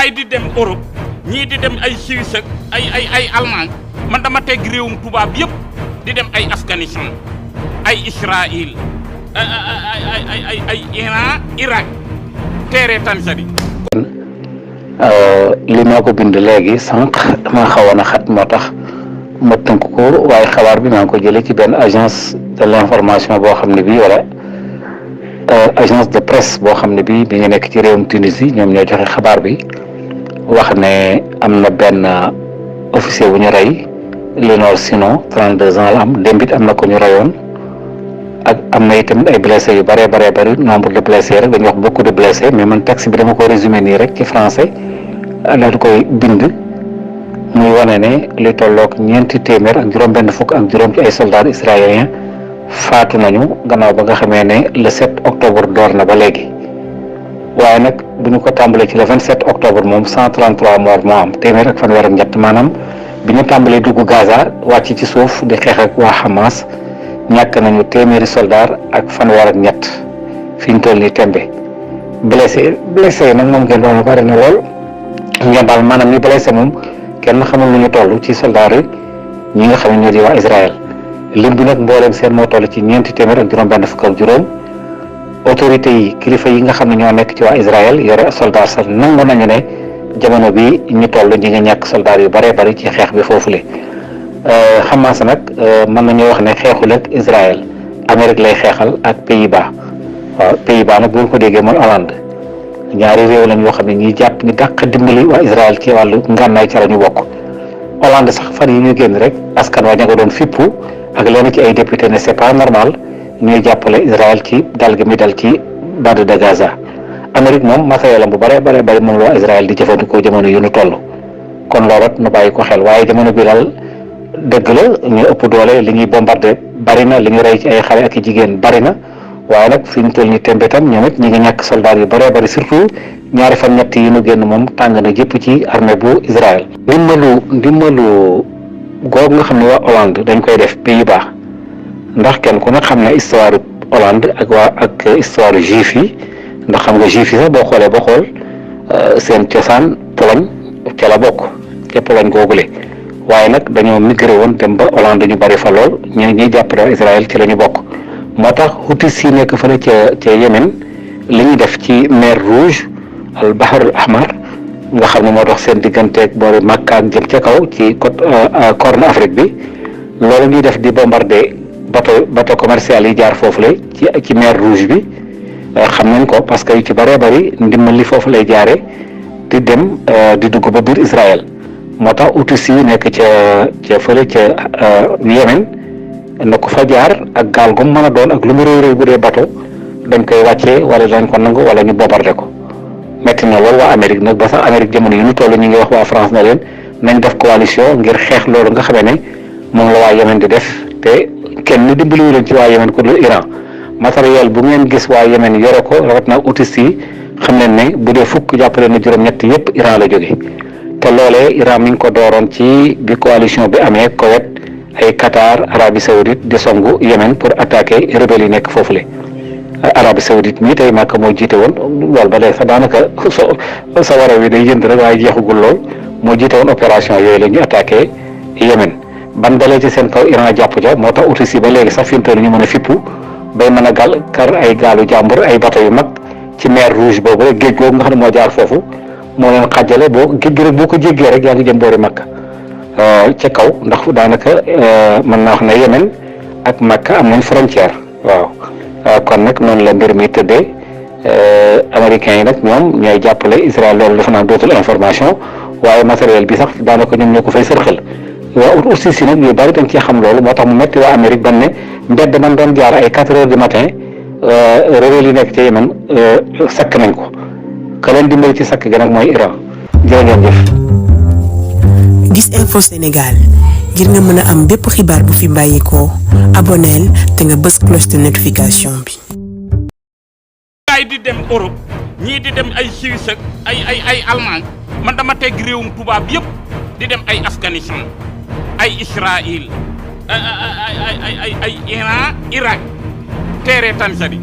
gars yi di dem Europe ñii di dem ay Suisse ak ay Allemagne man dama teg réewum tubaab yëpp di dem ay Afghanistan ay Israël ay Iran Irak teere Tanzanie. li maa ko bind léegi sànq dama xawoon a xat moo tax ma tënk ko waaye xabaar bi maa ngi ko jëlee ci benn agence de l'information boo xam ne bii wala agence de presse boo xam ne bii bi nga nekk ci réewum Tunisie ñoom ñoo joxe xabaar bi wax ne am na benn officier bu ñu rey Léonard Sino 32 ans la am démbit am na ko ñu reyoon ak am na itamit ay blessés yu bëree bëri nombre de blessés rek dañuy wax beaucoup de blessés mais man texte bi dama ko résumé nii rek ci français daal koy bind muy wane ne li tolloog 400 ak juróom-benn fukk ak juróom ci ay soldats israéliens faatu nañu gannaaw ba nga xamee ne le 7 octobre door na ba léegi waaye nag bu ñu ko tàmbalee ci le 27 octobre moom 133 morts moo am téeméer ak fanweer ak ñett maanaam bi ñu tàmbalee dugg Gaza wàcc ci suuf di xeex ak waa Hamas ñàkk nañu téeméeri soldats ak fanweer ak ñett fi ñu toll nii tembe blessé yi nag moom ngeen doon bari na lool ngeen daal maanaam ñi blessé moom kenn xamul lu ñu toll ci soldats yi ñi nga xam ne ñoo di waa Israël lim bi nag mbooleem seen moo toll ci 400 ak juróom-benn fukk ak juróom autorités yi kilifa yi nga xam ne ñoo nekk ci waa Israël yore soldats sax nangu nañu ne jamono bi ñu toll ñi nga ñàkk soldats yu bëree bëri ci xeex bi foofule. Hamas nag mën nañoo wax ne xeexul ak Israël Amérique lay xeexal ak Pays-Bas waaw Pays-Bas nag bu ñu ko déggee mooy Hollande ñaari réew lañ yoo xam ne ñi jàpp ni dàq dimbali waa Israël ci wàllu ngànnaay ca la ñu bokk. Hollande sax fan yi ñu génn rek askan wa ña ko doon fippu ak lenn ci ay député ne c'est pas normal ñuy jàppale Israël ci dal gi mi dal ci bande de Gaza. Amérique moom matériel am bu bëree bëri moom la waa Israël di jëfandikoo jamono yu ñu toll kon loolu nu bàyyi ko xel waaye jamono bi daal dëgg la ñu ëpp doole li ñuy bombardé bari na li ñu rey ci ay xale ak i jigéen bari na waaye nag fi ñu toll nii tembe tam ñoom it ñi ngi ñàkk soldats yu bëree bëri surtout ñaari fan ñett yi ñu génn moom tàng na jëpp ci armée bu Israël. ndimbalu googu nga xam ne waa Hollande dañ koy def Pays-Bas ndax kenn ku ne xam ne histoire Hollande ak histoire juif yi ndax xam nga juif yi sax boo xoolee ba xool seen cosaan Pologne ca la bokk ca Pologne googule waaye nag dañoo migré woon dem ba Hollande ñu bari fa lool ñuy jàppale Israël ci la ñu bokk moo tax Houthis yi nekk fële ca Yémen li ñuy def ci mer Rouge al Bahr al Ahmar nga xam ne moo tax seen digganteeg boori Makka ak jëm ca kaw ci côte Corne Afrique bi loolu ñuy def di bombarder bateau commercial yi jaar foofu la ci mer Rouge bi xam nañ ko parce que yu ci bëree bëri ndimbal li foofu lay jaare di dem di dugg ba biir Israël moo tax Houthis yi nekk ca fële ca Yémen na ko fa jaar ak gaal gu mu mën a doon ak lu mu réew bu dee bateau dañ koy wàccee wala dañ ko nangu wala ñu bombarder ko metti na loolu waa Amérique nag ba sax Amérique jamono yi ñu toll ñu ngi wax waa France na leen nañ def coalition ngir xeex loolu nga xamee ne moom la waa Yémen di def te kenn dimbaliwu leen ci waa Yémen ku dul Iran matériel bu ngeen gis waa Yémen yore ko rawat na Houthis yi xam leen ne bu dee fukk jàppale na juróom-ñett yëpp Iran la jóge te loolee Iran mi ngi ko dooroon ci bi coalition bi amee Koweït ay Qatar Arabie Saoudite di songu Yémen pour attaquer rebelles yi nekk foofule. Arabie Saoudite mii tey Makka moo jiite woon loolu ba léegi sax daanaka sa wara wi day yënd rek waaye jeexugul lool moo jiite woon opération yooyu la ñu attaqué Yémen ban dalee ci seen kaw Iran jàpp ja moo tax Houthis yi ba léegi sax fi mu toll ñu mën a fippu bay mën a kar ay gaalu jàmbur ay bateau yu mag ci mer Rouge boobu rek géej googu nga xam ne moo jaar foofu moo leen xàjjale géej gi rek boo ko jéggee rek yaa ngi jëm boori Makka ca kaw ndax daanaka mën naa wax ne Yémen ak Makka am nañ frontière waaw kon nag noonu la mbir mi tëddee américains yi nag ñoom ñooy jàppale Israël loolu dafa naan dootul information waaye matériel bi sax daanaka ñoom ñoo ko fay sërxal waaw aussi si nag yu bari dañ cee xam loolu moo tax mu metti waa Amérique ban ne mbedd man doon jaar ay 4 heures du matin rebelle yi nekk ci Yémen sakk nañ ko ka leen dimbali ci sakk gi nag mooy Iran jërë ngeen jëf. Gis Info Sénégal ngir nga mën a am bépp xibaar bu fi bàyyikoo abonneel te nga bës cloche de notification bi. gaay di dem Europe ñii di dem ay Suisse ak ay Allemagne man dama teg réewum tubaab yëpp di dem ay Afghanistan ay Israël ay Iran Irak teere Tanzanie